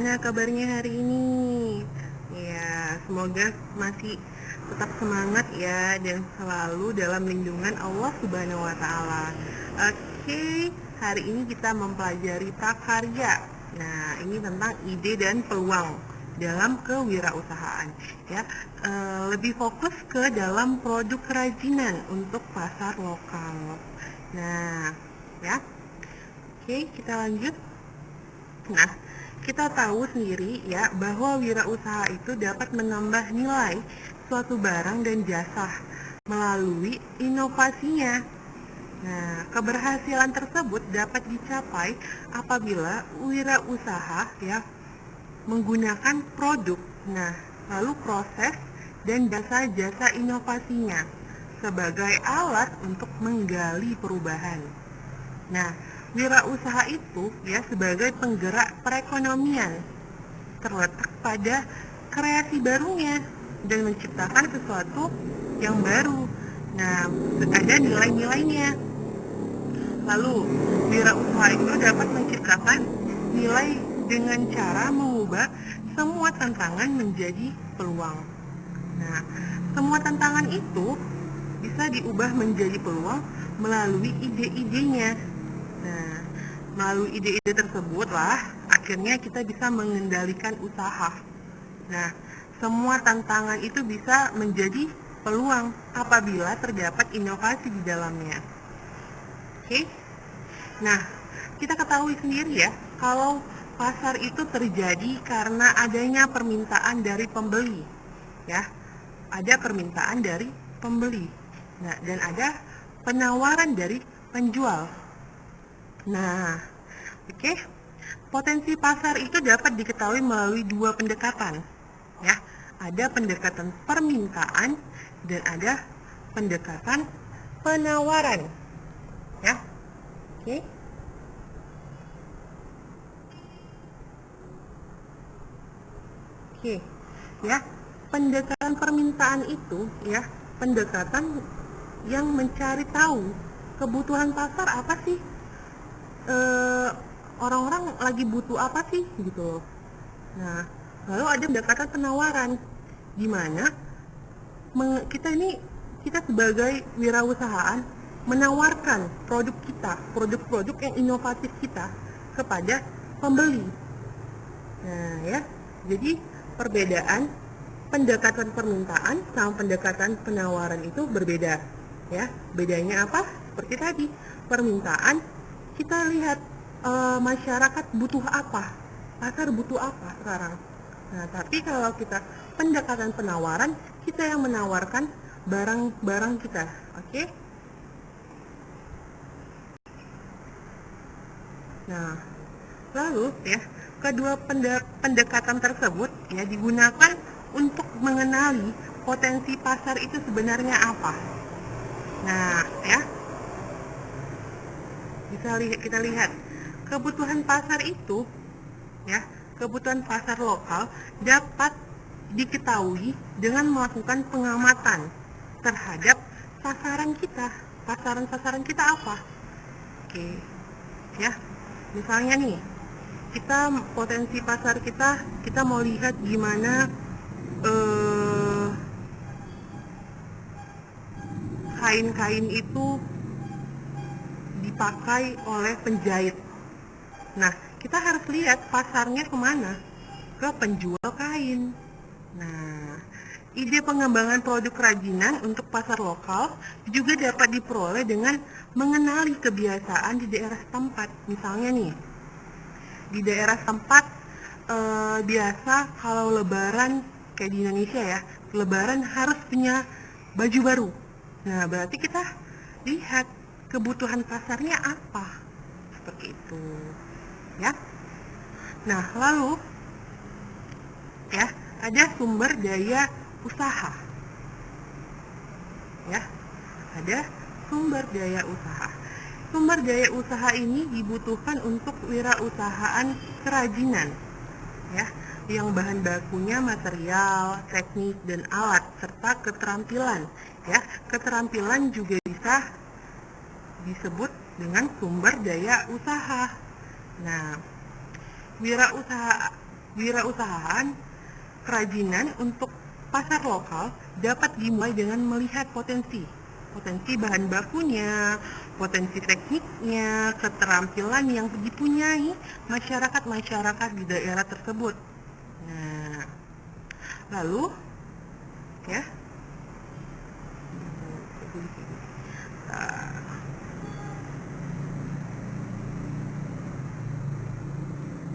gimana kabarnya hari ini? Ya, semoga masih tetap semangat ya dan selalu dalam lindungan Allah Subhanahu wa taala. Oke, hari ini kita mempelajari prakarya. Nah, ini tentang ide dan peluang dalam kewirausahaan ya. Lebih fokus ke dalam produk kerajinan untuk pasar lokal. Nah, ya. Oke, kita lanjut. Nah, kita tahu sendiri ya bahwa wirausaha itu dapat menambah nilai suatu barang dan jasa melalui inovasinya. Nah, keberhasilan tersebut dapat dicapai apabila wirausaha ya menggunakan produk, nah, lalu proses dan jasa-jasa inovasinya sebagai alat untuk menggali perubahan. Nah, wirausaha itu ya sebagai penggerak perekonomian terletak pada kreasi barunya dan menciptakan sesuatu yang baru. Nah, ada nilai-nilainya. Lalu, wirausaha itu dapat menciptakan nilai dengan cara mengubah semua tantangan menjadi peluang. Nah, semua tantangan itu bisa diubah menjadi peluang melalui ide-idenya. Nah, melalui ide-ide tersebut lah, akhirnya kita bisa mengendalikan usaha. Nah, semua tantangan itu bisa menjadi peluang apabila terdapat inovasi di dalamnya. Oke? Nah, kita ketahui sendiri ya, kalau pasar itu terjadi karena adanya permintaan dari pembeli. Ya, ada permintaan dari pembeli. Nah, dan ada penawaran dari penjual. Nah, oke. Potensi pasar itu dapat diketahui melalui dua pendekatan. Ya, ada pendekatan permintaan dan ada pendekatan penawaran. Ya. Oke. Oke. Ya. Pendekatan permintaan itu ya, pendekatan yang mencari tahu kebutuhan pasar apa sih? Orang-orang lagi butuh apa sih gitu. Nah, lalu ada pendekatan penawaran, di mana kita sebagai wirausahaan menawarkan produk-produk yang inovatif kita kepada pembeli. Nah, ya, jadi perbedaan pendekatan permintaan sama pendekatan penawaran itu berbeda. Ya, bedanya apa? Seperti tadi, permintaan kita lihat masyarakat butuh apa, pasar butuh apa sekarang. Nah, tapi kalau kita pendekatan penawaran, kita yang menawarkan barang-barang kita, oke? Nah, lalu ya, kedua pendekatan tersebut ya digunakan untuk mengenali potensi pasar itu sebenarnya apa. Nah, ya, kita lihat kebutuhan pasar itu ya, kebutuhan pasar lokal dapat diketahui dengan melakukan pengamatan terhadap sasaran kita apa. Oke, ya, misalnya nih, potensi pasar kita mau lihat gimana kain-kain itu dipakai oleh penjahit. Nah, kita harus lihat pasarnya kemana? Ke penjual kain. Nah, ide pengembangan produk kerajinan untuk pasar lokal juga dapat diperoleh dengan mengenali kebiasaan di daerah setempat. Misalnya nih, di daerah setempat biasa kalau lebaran kayak di Indonesia ya, lebaran harus punya baju baru. Nah, berarti kita lihat kebutuhan pasarnya apa. Seperti itu. Ya. Nah, lalu ya, ada sumber daya usaha. Ya. Ada sumber daya usaha. Sumber daya usaha ini dibutuhkan untuk wirausahaan kerajinan. Ya, yang bahan bakunya material, teknik dan alat serta keterampilan. Ya, keterampilan juga bisa disebut dengan sumber daya usaha. Nah, Wirausahaan kerajinan untuk pasar lokal dapat dimulai dengan melihat potensi bahan bakunya, potensi tekniknya, keterampilan yang dipunyai masyarakat di daerah tersebut. Nah, lalu ya,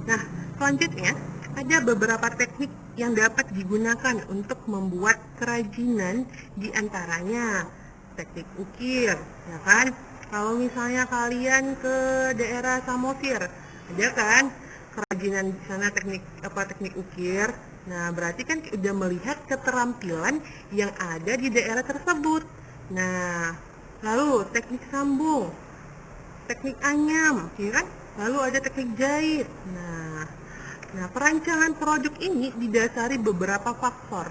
nah selanjutnya ada beberapa teknik yang dapat digunakan untuk membuat kerajinan, diantaranya teknik ukir, ya kan? Kalau misalnya kalian ke daerah Samosir, ada kan kerajinan di sana, teknik ukir. Nah, berarti kan udah melihat keterampilan yang ada di daerah tersebut. Nah, lalu teknik sambung, teknik anyam, ya kan? Lalu ada teknik jahit. Nah, perancangan produk ini didasari beberapa faktor,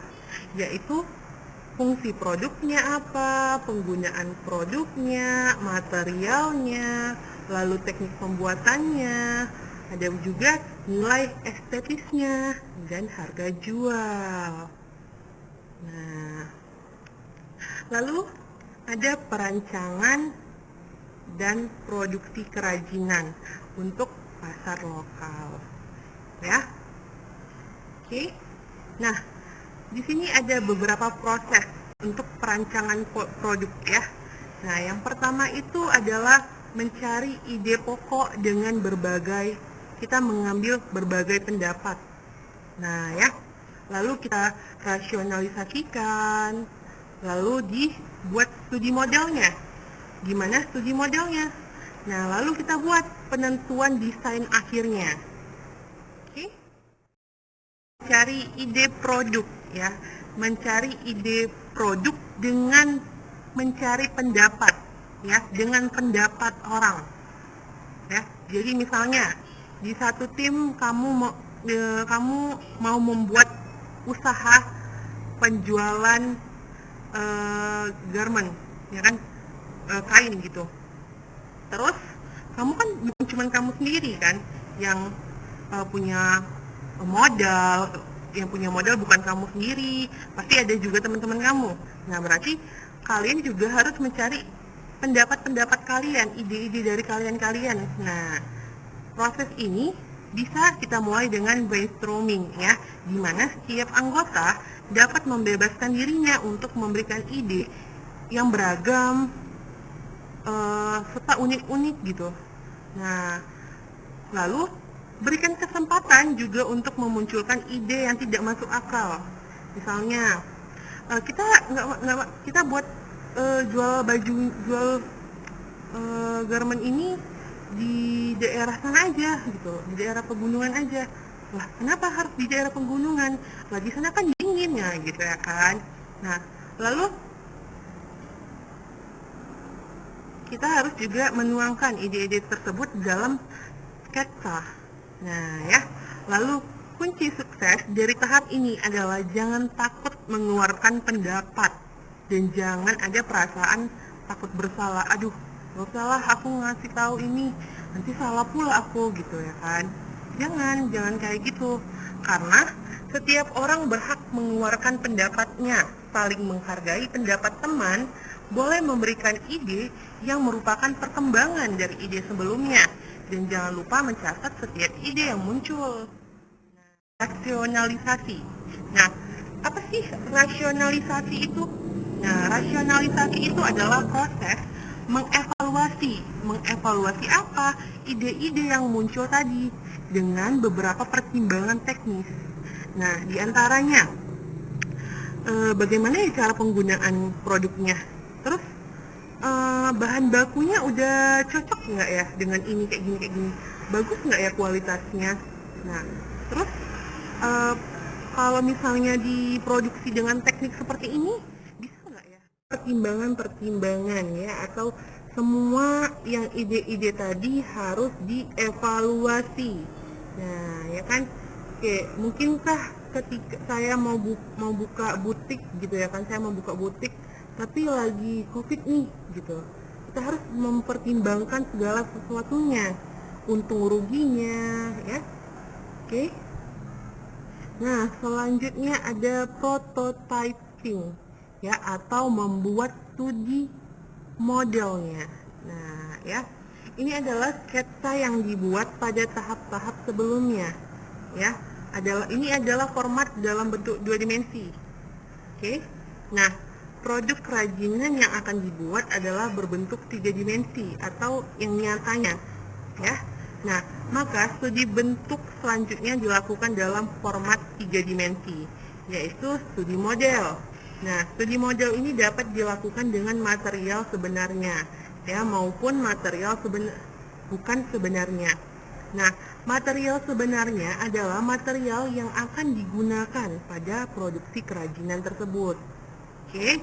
yaitu fungsi produknya apa, penggunaan produknya, materialnya, lalu teknik pembuatannya, ada juga nilai estetisnya, dan harga jual. Nah, lalu ada perancangan dan produksi kerajinan untuk pasar lokal. Ya. Oke. Nah, di sini ada beberapa proses untuk perancangan produk ya. Nah, yang pertama itu adalah mencari ide pokok dengan kita mengambil berbagai pendapat. Nah, ya. Lalu kita rasionalisasikan, lalu dibuat studi modelnya. Gimana studi modelnya? Nah, lalu kita buat penentuan desain akhirnya. Mencari ide produk ya, mencari ide produk dengan mencari pendapat ya, dengan pendapat orang ya. Jadi misalnya di satu tim kamu mau membuat usaha penjualan garment ya kan, kain gitu. Terus kamu kan bukan cuma kamu sendiri kan yang punya modal, bukan kamu sendiri, pasti ada juga teman-teman kamu. Nah, berarti kalian juga harus mencari pendapat-pendapat kalian, ide-ide dari kalian. Nah, proses ini bisa kita mulai dengan brainstorming ya, di mana setiap anggota dapat membebaskan dirinya untuk memberikan ide yang beragam serta unik-unik gitu. Nah, lalu berikan kesempatan juga untuk memunculkan ide yang tidak masuk akal. Misalnya, kita buat jual garment ini di daerah sana aja gitu, di daerah pegunungan aja. Lah, kenapa harus di daerah pegunungan? Lagi sana kan dingin ya gitu ya kan. Nah, lalu kita harus juga menuangkan ide-ide tersebut dalam sketsa. Nah ya, lalu kunci sukses dari tahap ini adalah jangan takut mengeluarkan pendapat dan jangan ada perasaan takut bersalah. Aduh, gak salah aku ngasih tahu ini, nanti salah pula aku gitu ya kan. Jangan kayak gitu, karena setiap orang berhak mengeluarkan pendapatnya, saling menghargai pendapat teman, boleh memberikan ide yang merupakan perkembangan dari ide sebelumnya. Dan jangan lupa mencatat setiap ide yang muncul. Rasionalisasi. Nah, apa sih rasionalisasi itu? Nah, rasionalisasi itu adalah proses mengevaluasi apa ide-ide yang muncul tadi dengan beberapa pertimbangan teknis. Nah, diantaranya bagaimana cara penggunaan produknya, terus bahan bakunya udah cocok nggak ya dengan ini kayak gini, bagus nggak ya kualitasnya. Nah, terus kalau misalnya diproduksi dengan teknik seperti ini, bisa nggak ya? Pertimbangan ya, atau semua yang ide-ide tadi harus dievaluasi. Nah, ya kan, oke, mungkinkah ketika saya mau buka butik gitu ya kan, saya mau buka butik tapi lagi COVID nih gitu, kita harus mempertimbangkan segala sesuatunya, untung ruginya ya. Oke. Nah, selanjutnya ada prototyping ya, atau membuat studi modelnya. Nah, ya. Ini adalah sketsa yang dibuat pada tahap-tahap sebelumnya. Ya, ini adalah format dalam bentuk 2 dimensi. Oke. Nah, produk kerajinan yang akan dibuat adalah berbentuk 3 dimensi atau yang nyatanya, ya. Nah, maka studi bentuk selanjutnya dilakukan dalam format 3 dimensi, yaitu studi model. Nah, studi model ini dapat dilakukan dengan material sebenarnya, ya, maupun material bukan sebenarnya. Nah, material sebenarnya adalah material yang akan digunakan pada produksi kerajinan tersebut. Oke.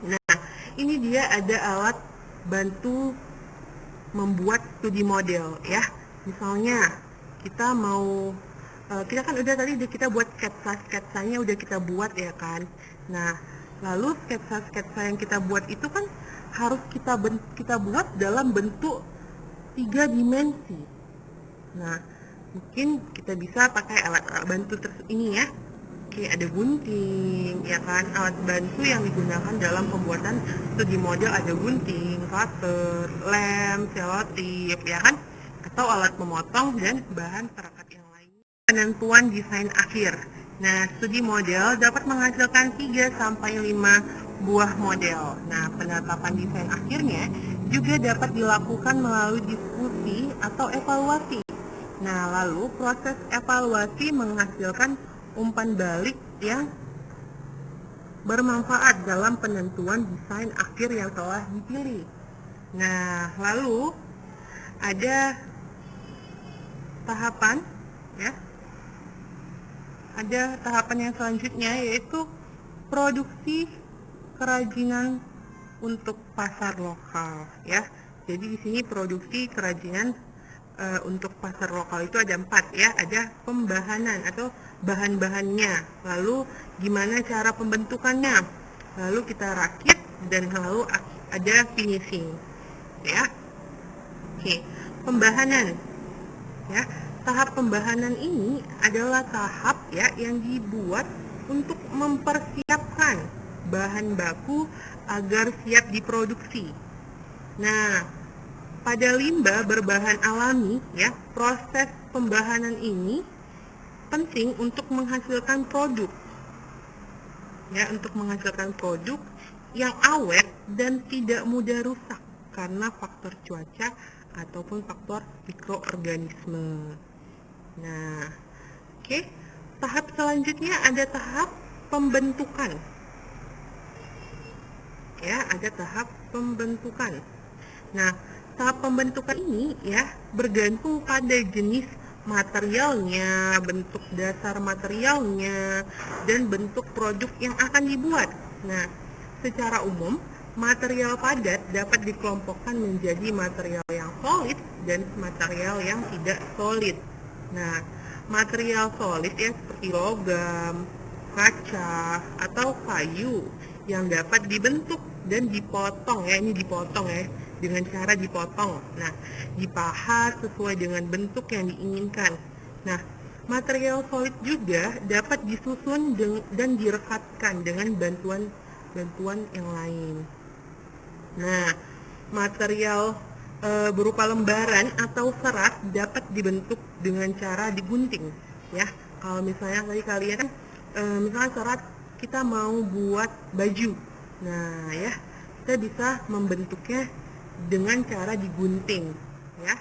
Nah, ini dia ada alat bantu membuat studi model, ya. Misalnya kita mau kita kan udah kita buat sketsanya udah kita buat, ya kan. Nah, lalu sketsa yang kita buat itu kan harus kita buat dalam bentuk 3 dimensi. Nah, mungkin kita bisa pakai alat bantu ini, ya. Oke, ada gunting, ya kan. Alat bantu yang digunakan dalam pembuatan studi model ada gunting, cutter, lem, selotip, ya kan, atau alat memotong dan bahan perekat yang lain. Penentuan desain akhir. Nah, studi model dapat menghasilkan 3 sampai 5 buah model. Nah, penetapan desain akhirnya juga dapat dilakukan melalui diskusi atau evaluasi. Nah, lalu proses evaluasi menghasilkan umpan balik yang bermanfaat dalam penentuan desain akhir yang telah dipilih. Nah, lalu ada tahapan, ya. Ada tahapan yang selanjutnya, yaitu produksi kerajinan untuk pasar lokal, ya. Jadi di sini produksi kerajinan untuk pasar lokal itu ada 4, ya. Ada pembahanan atau bahan-bahannya, lalu gimana cara pembentukannya, lalu kita rakit, dan lalu ada finishing, ya. Oke, pembahanan, ya. Tahap pembahanan ini adalah tahap, ya, yang dibuat untuk mempersiapkan bahan baku agar siap diproduksi. Nah, pada limbah berbahan alami, ya, proses pembahanan ini penting untuk menghasilkan produk, ya, untuk menghasilkan produk yang awet dan tidak mudah rusak karena faktor cuaca ataupun faktor mikroorganisme. Nah, oke. Tahap selanjutnya ada tahap pembentukan. Ya, ada tahap pembentukan. Nah, tahap pembentukan ini, ya, bergantung pada jenis materialnya, bentuk dasar materialnya, dan bentuk produk yang akan dibuat. Nah, secara umum, material padat dapat dikelompokkan menjadi material yang solid dan material yang tidak solid. Nah, material solid ya seperti logam, kaca, atau kayu yang dapat dibentuk dan dipotong, ya, ini dipotong, ya, dengan cara dipotong. Nah, dipahat sesuai dengan bentuk yang diinginkan. Nah, material solid juga dapat disusun dan direkatkan dengan bantuan yang lain. Nah, material berupa lembaran atau serat dapat dibentuk dengan cara digunting, ya. Kalau misalnya tadi kalian kan misalnya serat kita mau buat baju, nah, ya, kita bisa membentuknya dengan cara digunting, ya.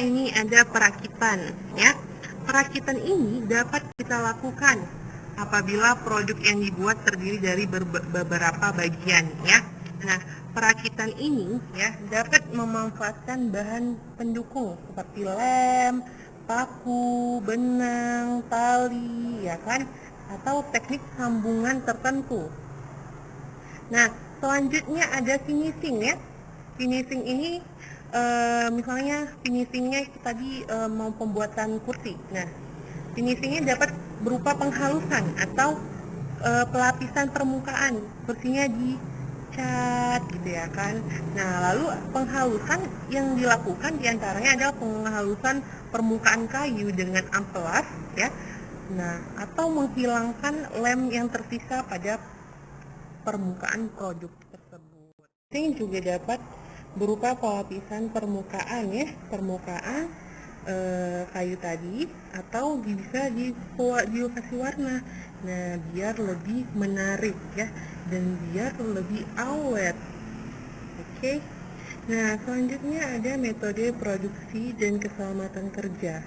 Ini ada perakitan, ya. Perakitan ini dapat kita lakukan apabila produk yang dibuat terdiri dari beberapa bagian, ya. Nah, perakitan ini, ya, dapat memanfaatkan bahan pendukung seperti lem, paku, benang, tali, ya kan, atau teknik sambungan tertentu. Nah, selanjutnya ada finishing, ya. Finishing ini misalnya finishingnya tadi mau pembuatan kursi. Nah, finishingnya dapat berupa penghalusan atau pelapisan permukaan, kursinya dicat gitu, ya kan. Nah, lalu penghalusan yang dilakukan diantaranya adalah penghalusan permukaan kayu dengan amplas, ya, Nah, atau menghilangkan lem yang tersisa pada permukaan produk tersebut. Ini juga dapat berupa pelapisan permukaan ya, permukaan kayu tadi, atau bisa dikasih warna. Nah, biar lebih menarik ya, dan biar lebih awet. Oke. Nah, selanjutnya ada metode produksi dan keselamatan kerja.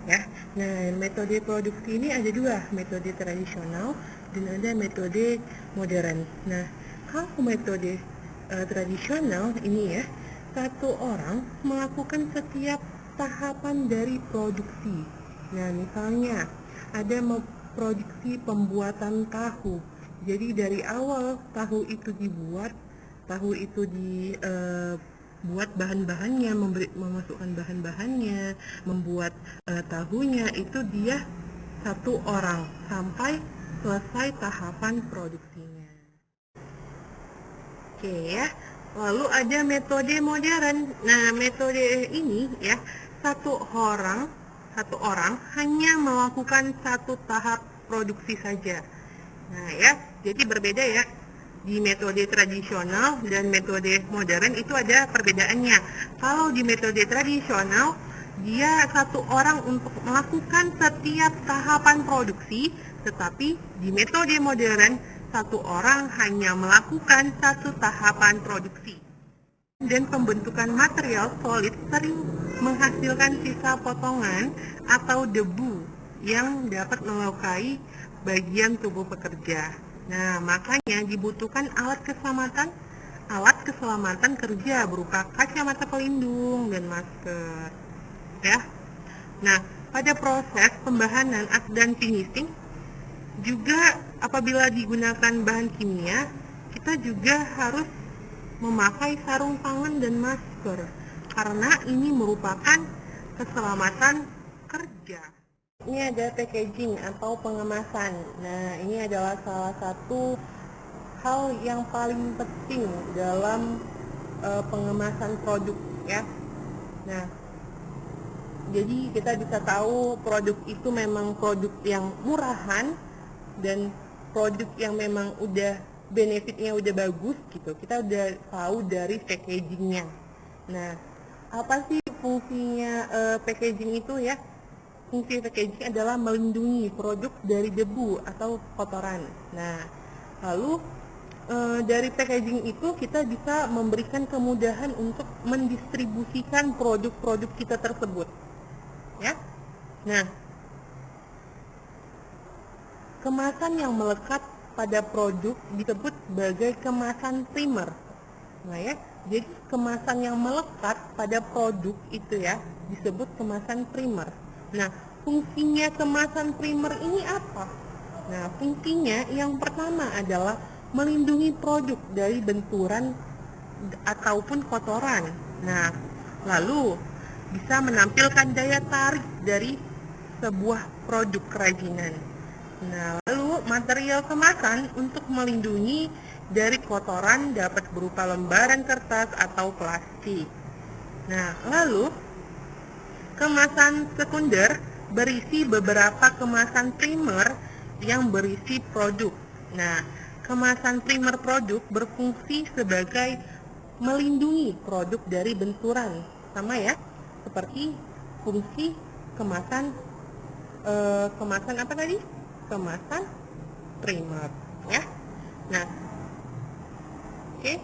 Ya. Nah, metode produksi ini ada dua, metode tradisional dan ada metode modern. Nah, kalau metode tradisional ini ya, satu orang melakukan setiap tahapan dari produksi. Nah, misalnya ada produksi pembuatan tahu. Jadi dari awal tahu itu dibuat, tahu itu buat bahan-bahannya, memasukkan bahan-bahannya, membuat tahunya, itu dia satu orang sampai selesai tahapan produksinya. Oke ya. Lalu ada metode modern. Nah, metode ini ya, satu orang hanya melakukan satu tahap produksi saja. Nah ya, jadi berbeda ya. Di metode tradisional dan metode modern itu ada perbedaannya. Kalau di metode tradisional, dia satu orang untuk melakukan setiap tahapan produksi, tetapi di metode modern, satu orang hanya melakukan satu tahapan produksi. Dan pembentukan material solid sering menghasilkan sisa potongan atau debu yang dapat melukai bagian tubuh pekerja. Nah, makanya dibutuhkan alat keselamatan kerja berupa kacamata pelindung dan masker. Ya. Nah, pada proses pembahanan dan finishing juga apabila digunakan bahan kimia, kita juga harus memakai sarung tangan dan masker karena ini merupakan keselamatan kerja. Ini ada packaging atau pengemasan. Nah, ini adalah salah satu hal yang paling penting dalam pengemasan produk ya. Nah, jadi kita bisa tahu produk itu memang produk yang murahan dan produk yang memang udah benefitnya udah bagus gitu. Kita udah tahu dari packagingnya. Nah, apa sih fungsinya packaging itu ya? Fungsi packaging adalah melindungi produk dari debu atau kotoran. Nah, lalu dari packaging itu kita bisa memberikan kemudahan untuk mendistribusikan produk-produk kita tersebut. Ya. Nah, kemasan yang melekat pada produk disebut sebagai kemasan primer. Nah ya, jadi kemasan yang melekat pada produk itu ya disebut kemasan primer. Nah, fungsinya kemasan primer ini apa? Nah, fungsinya yang pertama adalah melindungi produk dari benturan ataupun kotoran. Nah, lalu bisa menampilkan daya tarik dari sebuah produk kerajinan. Nah, lalu material kemasan untuk melindungi dari kotoran dapat berupa lembaran kertas atau plastik. Nah, lalu kemasan sekunder berisi beberapa kemasan primer yang berisi produk. Nah, kemasan primer produk berfungsi sebagai melindungi produk dari benturan. Sama ya, seperti fungsi kemasan apa tadi? Kemasan primer ya. Nah, oke.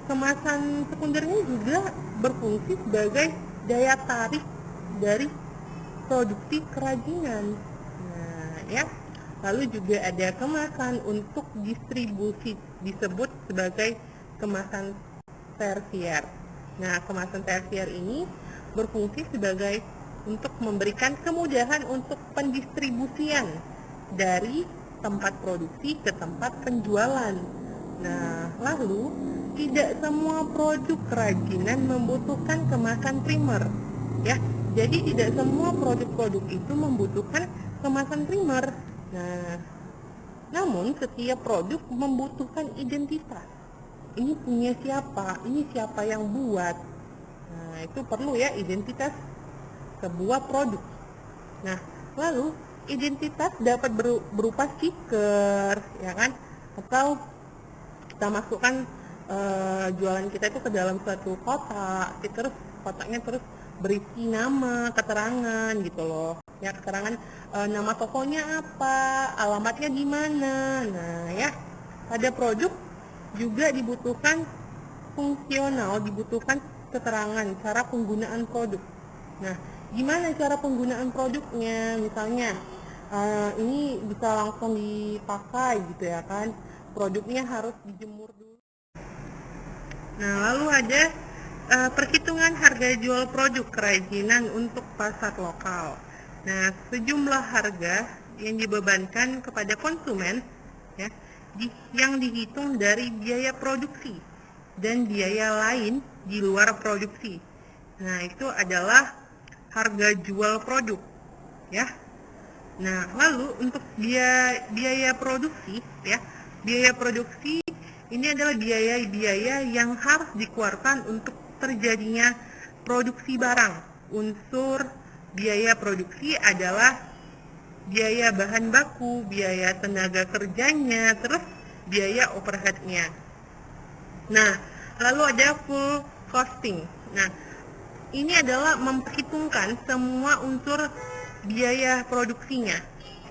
Kemasan sekundernya juga berfungsi sebagai daya tarik dari produksi kerajinan. Nah, ya. Lalu juga ada kemasan untuk distribusi disebut sebagai kemasan tersier. Nah, kemasan tersier ini berfungsi sebagai untuk memberikan kemudahan untuk pendistribusian dari tempat produksi ke tempat penjualan. Nah, lalu tidak semua produk kerajinan membutuhkan kemasan primer, ya. Jadi tidak semua produk-produk itu membutuhkan kemasan primer. Nah, namun setiap produk membutuhkan identitas. Ini punya siapa? Ini siapa yang buat? Nah, itu perlu ya identitas sebuah produk. Nah, lalu identitas dapat berupa stiker, ya kan? Atau kita masukkan jualan kita itu ke dalam suatu kotak, terus kotaknya terus berisi nama, keterangan gitu loh. Ya, keterangan nama tokonya apa, alamatnya di mana. Nah, ya, pada produk juga dibutuhkan fungsional, dibutuhkan keterangan cara penggunaan produk. Nah, gimana cara penggunaan produknya? Misalnya, ini bisa langsung dipakai gitu ya kan? Produknya harus dijemur dulu. Nah, lalu ada perhitungan harga jual produk kerajinan untuk pasar lokal. Nah, sejumlah harga yang dibebankan kepada konsumen ya, yang dihitung dari biaya produksi dan biaya lain di luar produksi. Nah, itu adalah harga jual produk ya. Nah, lalu untuk biaya produksi ya, biaya produksi ini adalah biaya-biaya yang harus dikeluarkan untuk terjadinya produksi barang. Unsur biaya produksi adalah biaya bahan baku, biaya tenaga kerjanya, terus biaya overhead-nya. Nah, lalu ada full costing. Nah, ini adalah memperhitungkan semua unsur biaya produksinya.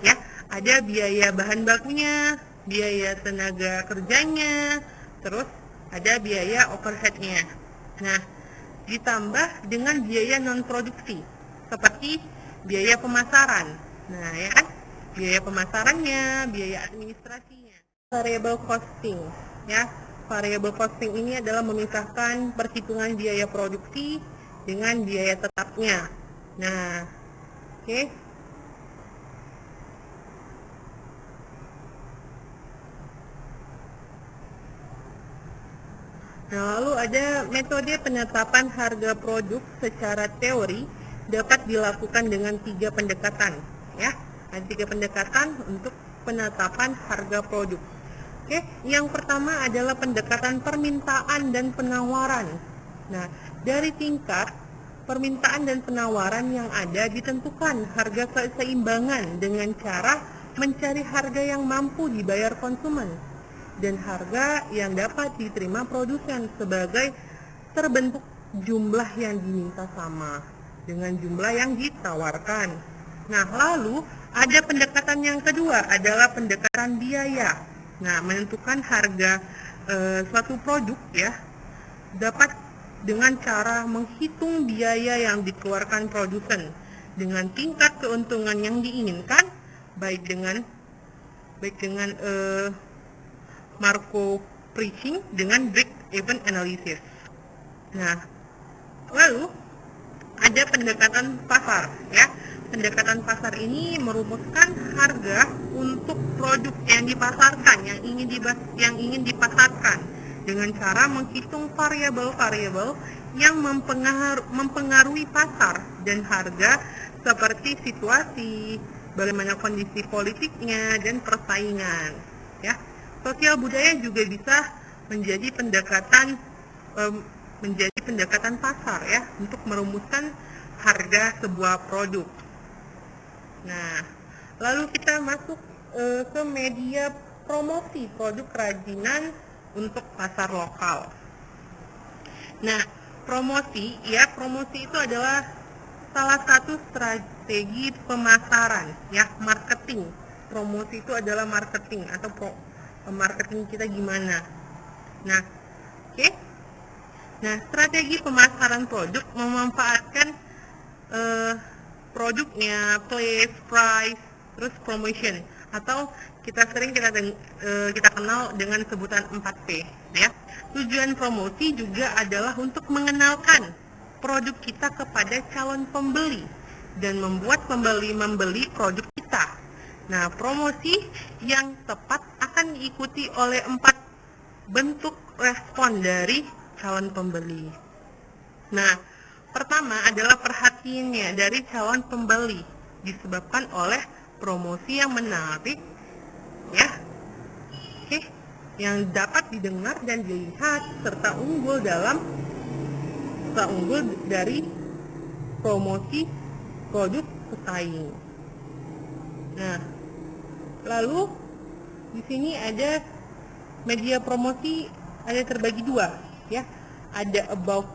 Ya, ada biaya bahan bakunya, biaya tenaga kerjanya, terus ada biaya overhead-nya. Nah, ditambah dengan biaya non produksi seperti biaya pemasaran. Nah, ya kan? Biaya pemasarannya, biaya administrasinya. Variable costing, ya. Variable costing ini adalah memisahkan perhitungan biaya produksi dengan biaya tetapnya. Nah, oke. Nah, lalu ada metode penetapan harga produk secara teori dapat dilakukan dengan 3 pendekatan, ya. Ada 3 pendekatan untuk penetapan harga produk. Oke, yang pertama adalah pendekatan permintaan dan penawaran. Nah, dari tingkat permintaan dan penawaran yang ada ditentukan harga keseimbangan dengan cara mencari harga yang mampu dibayar konsumen dan harga yang dapat diterima produsen sebagai terbentuk jumlah yang diminta sama dengan jumlah yang ditawarkan. Nah, lalu ada pendekatan yang kedua adalah pendekatan biaya. Nah, menentukan harga suatu produk ya dapat dengan cara menghitung biaya yang dikeluarkan produsen dengan tingkat keuntungan yang diinginkan baik dengan Markov pricing dengan break-even analysis. Nah, lalu ada pendekatan pasar ya. Pendekatan pasar ini merumuskan harga untuk produk yang dipasarkan, yang ingin dipasarkan dengan cara menghitung variabel-variabel yang mempengaruhi pasar dan harga seperti situasi, bagaimana kondisi politiknya dan persaingan. Ya, sosial budaya juga bisa menjadi pendekatan pasar ya untuk merumuskan harga sebuah produk. Nah, lalu kita masuk ke media promosi produk kerajinan untuk pasar lokal. Nah, promosi itu adalah salah satu strategi pemasaran ya, marketing. Promosi itu adalah marketing atau marketing kita gimana. Nah, oke. Nah, strategi pemasaran produk memanfaatkan produknya, place, price, terus promotion, atau kita kenal dengan sebutan 4P ya. Tujuan promosi juga adalah untuk mengenalkan produk kita kepada calon pembeli dan membuat pembeli membeli produk kita. Nah, promosi yang tepat akan diikuti oleh 4 bentuk respon dari calon pembeli. Nah, pertama adalah perhatiannya dari calon pembeli disebabkan oleh promosi yang menarik ya, oke, yang dapat didengar dan dilihat serta unggul dari promosi produk pesaing. Nah, lalu di sini ada media promosi, ada terbagi dua ya. Ada above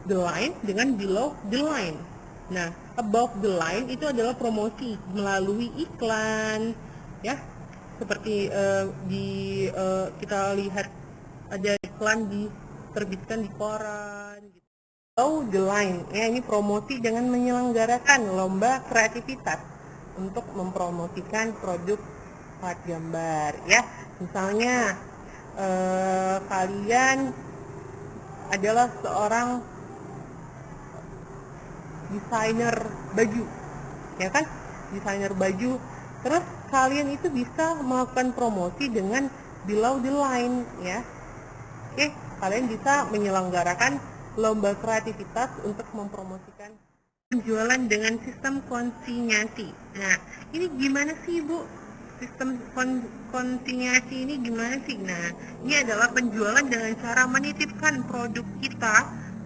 the line dengan below the line. Nah, above the line itu adalah promosi melalui iklan ya. Seperti kita lihat ada iklan diterbitkan di koran gitu. Below the line ya, ini promosi dengan menyelenggarakan lomba kreativitas untuk mempromosikan produk alat gambar ya. Misalnya kalian adalah seorang desainer baju ya kan, desainer baju, terus kalian itu bisa melakukan promosi dengan below the line ya. Oke, kalian bisa menyelenggarakan lomba kreativitas untuk mempromosikan penjualan dengan sistem konsinyasi. Nah, ini gimana sih Bu? Sistem konsinyasi ini gimana sih? Nah, ini adalah penjualan dengan cara menitipkan produk kita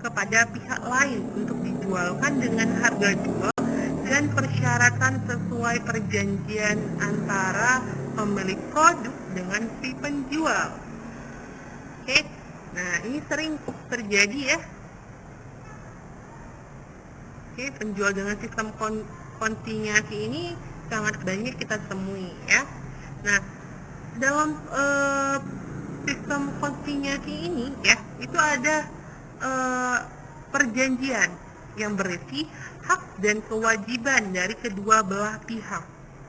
kepada pihak lain untuk dijualkan dengan harga jual dan persyaratan sesuai perjanjian antara pemilik produk dengan si penjual. Oke, nah ini sering terjadi ya. Oke, penjual dengan sistem konsinyasi ini sangat banyak kita temui ya. Nah, dalam sistem konsinyasi ini ya, itu ada perjanjian yang berisi hak dan kewajiban dari kedua belah pihak.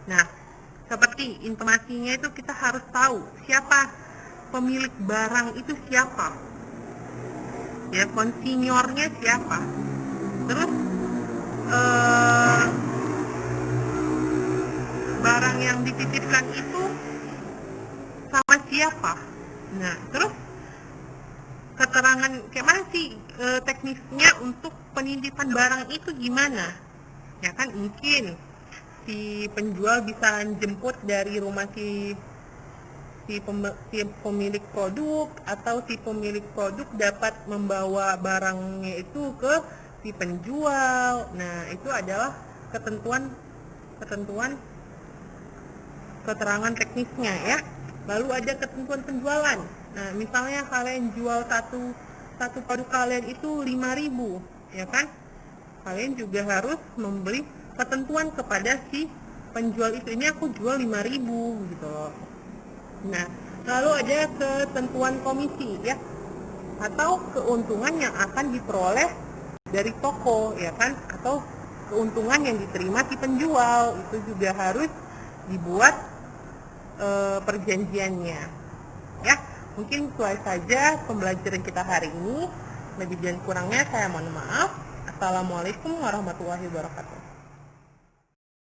Nah, seperti informasinya itu kita harus tahu siapa pemilik barang itu, siapa ya, konsinyornya siapa, terus barang yang dititipkan itu sama siapa. Nah, terus keterangan kayak mana sih teknisnya untuk penitipan barang itu gimana ya kan. Mungkin si penjual bisa jemput dari rumah si pemilik produk, atau si pemilik produk dapat membawa barangnya itu ke si penjual. Nah, itu adalah keterangan teknisnya ya. Lalu ada ketentuan penjualan. Nah, misalnya kalian jual satu produk kalian itu 5.000 ya kan, kalian juga harus memberi ketentuan kepada si penjual itu, ini aku jual 5.000 gitu loh. Nah, lalu ada ketentuan komisi ya, atau keuntungan yang akan diperoleh dari toko ya kan, atau keuntungan yang diterima si penjual, itu juga harus dibuat perjanjiannya ya. Mungkin itu saja pembelajaran kita hari ini, lebih dan kurangnya saya mohon maaf. Assalamualaikum warahmatullahi wabarakatuh.